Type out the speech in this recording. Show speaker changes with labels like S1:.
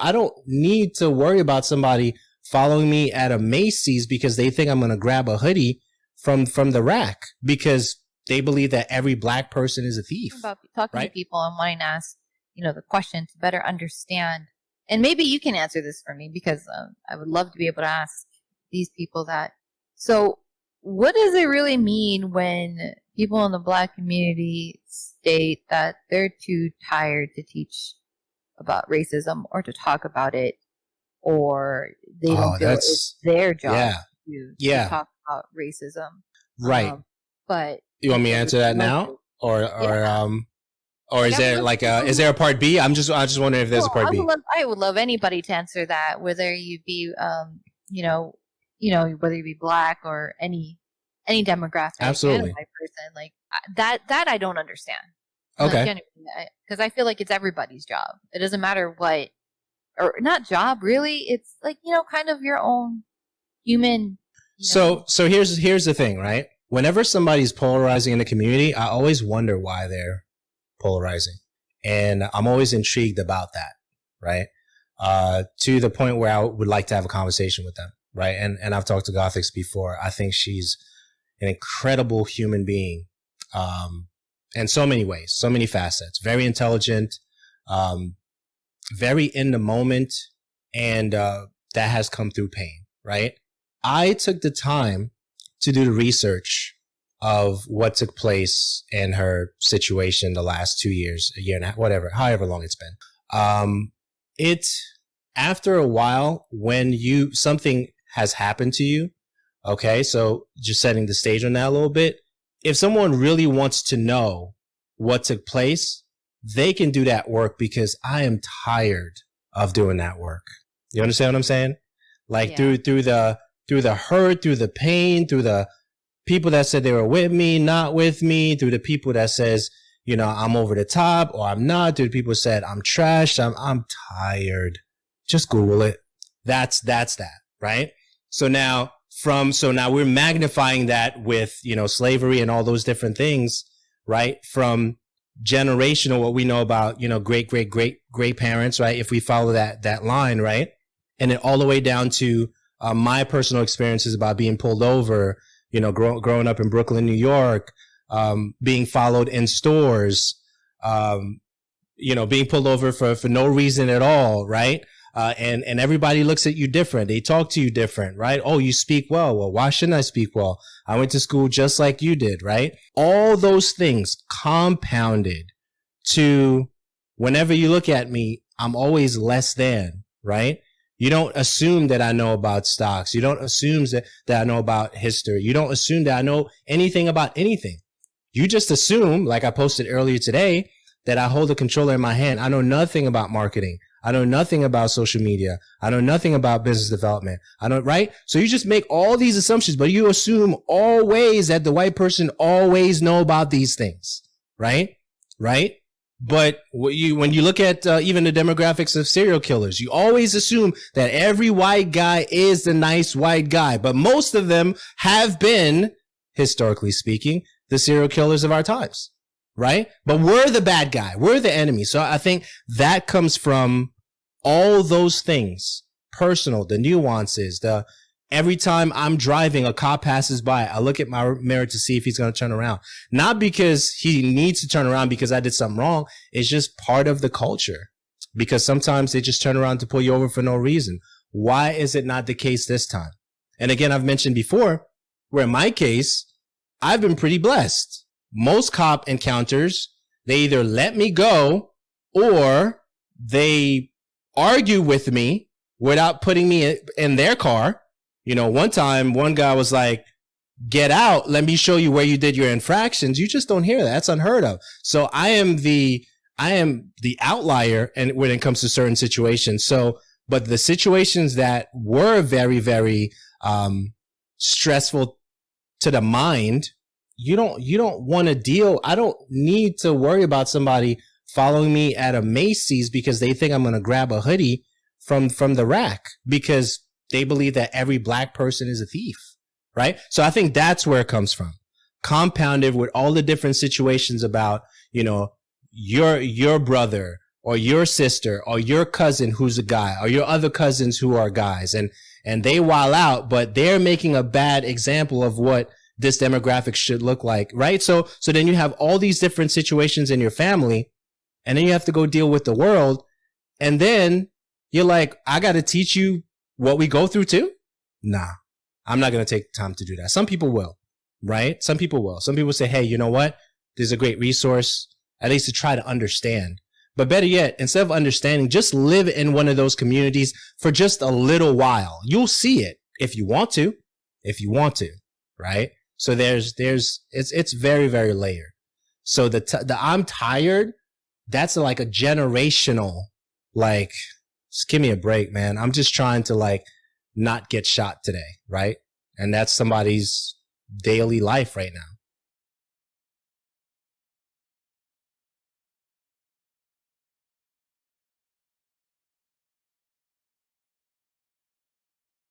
S1: I don't need to worry about somebody following me at a Macy's because they think I'm going to grab a hoodie from the rack because they believe that every black person is a thief.
S2: About talking to people and wanting to ask, the question to better understand. And maybe you can answer this for me because I would love to be able to ask these people that. So what does it really mean when people in the black community state that they're too tired to teach about racism or to talk about it, or they don't feel it's their job to talk about racism?
S1: Right.
S2: But
S1: you want me to answer that now? Or is there is there a part B? I just wondering if there's a part B.
S2: I would love anybody to answer that, whether you be whether you be black or any demographic,
S1: absolutely,
S2: white person, like that I don't understand.
S1: Okay,
S2: because I feel like it's everybody's job. It doesn't matter what, or not job really. It's like kind of your own human.
S1: So here's the thing, right? Whenever somebody's polarizing in the community, I always wonder why they're polarizing, and I'm always intrigued about that, right? To the point where I would like to have a conversation with them, right? And I've talked to Gothics before. I think she's an incredible human being, in so many ways, so many facets. Very intelligent, very in the moment, and that has come through pain, right? I took the time to do the research of what took place in her situation the last 2 years, a year and a half, whatever, however long it's been. After a while, when something has happened to you, okay, so just setting the stage on that a little bit, if someone really wants to know what took place, they can do that work because I am tired of doing that work. You understand what I'm saying? Like through the hurt, through the pain, through the people that said they were with me, not with me, through the people that says, I'm over the top or I'm not, through the people who said I'm trash, I'm tired. Just Google it. That's that, right? So now we're magnifying that with, slavery and all those different things, right? From generational, what we know about, great parents, right? If we follow that line, right? And then all the way down to my personal experiences about being pulled over, growing up in Brooklyn, New York, being followed in stores, being pulled over for no reason at all, right? And everybody looks at you different. They talk to you different, right? Oh, you speak well. Well, why shouldn't I speak well? I went to school just like you did, right? All those things compounded to whenever you look at me, I'm always less than, right? You don't assume that I know about stocks. You don't assume that I know about history. You don't assume that I know anything about anything. You just assume, like I posted earlier today, that I hold a controller in my hand. I know nothing about marketing. I know nothing about social media. I know nothing about business development. Right? So you just make all these assumptions, but you assume always that the white person always know about these things, right? Right? But when you look at even the demographics of serial killers, you always assume that every white guy is the nice white guy. But most of them have been, historically speaking, the serial killers of our times, right? But we're the bad guy. We're the enemy. So I think that comes from all those things, personal, the nuances, every time I'm driving, a cop passes by, I look at my mirror to see if he's going to turn around. Not because he needs to turn around because I did something wrong. It's just part of the culture. Because sometimes they just turn around to pull you over for no reason. Why is it not the case this time? And again, I've mentioned before, where in my case, I've been pretty blessed. Most cop encounters, they either let me go or they argue with me without putting me in their car. One time, one guy was like, get out. Let me show you where you did your infractions. You just don't hear that. That's unheard of. So I am the outlier and when it comes to certain situations. So, but the situations that were very, very, stressful to the mind, you don't want to deal. I don't need to worry about somebody following me at a Macy's because they think I'm going to grab a hoodie from the rack because they believe that every black person is a thief, right? So I think that's where it comes from. Compounded with all the different situations about, your brother, or your sister or your cousin who's a guy or your other cousins who are guys and they wild out, but they're making a bad example of what this demographic should look like, right? So then you have all these different situations in your family, and then you have to go deal with the world. And then you're like, I got to teach you what we go through too? Nah, I'm not going to take time to do that. Some people will, right? Some people will. Some people say, hey, you know what? This is a great resource, at least to try to understand. But better yet, instead of understanding, just live in one of those communities for just a little while. You'll see it if you want to, right? So it's very, very layered. So the I'm tired, that's like a generational, like, just give me a break, man. I'm just trying to like not get shot today, right? And that's somebody's daily life right now.